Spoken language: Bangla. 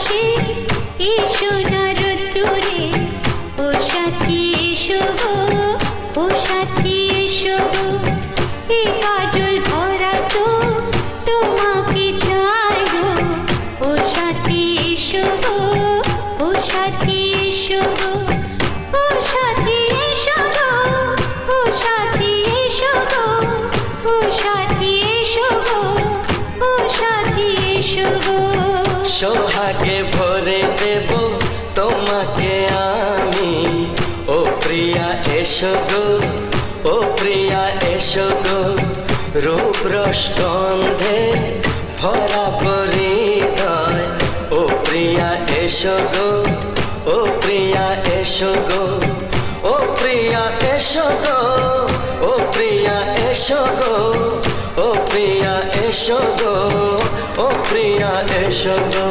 বসে এসো না রোদ্দুরে, ও সাথী এসো গো, ও সাথী এসো গো, এ কাজল ভরা চোখ তোমাকে চাই গো, ও সাথী এসো গো, ও সাথী এসো গো, ও সাথী এসো গো, ও সাথী এসো গো, ও সাথী এসো গো, ও সাথী এসো গো। সোহাগে ভরে দেব তোমাকে আমি, ও প্রিয়া এসো গো, ও প্রিয়া এসো গো, রূপ রস গন্ধে ভরা হৃদয়, ও প্রিয়া এসো গো, ও প্রিয়া এসো গো, ও প্রিয়া এসো গো, ও প্রিয়া এসো গো, ও প্রিয়া এসো গো, ও প্রিয়া এসো গো।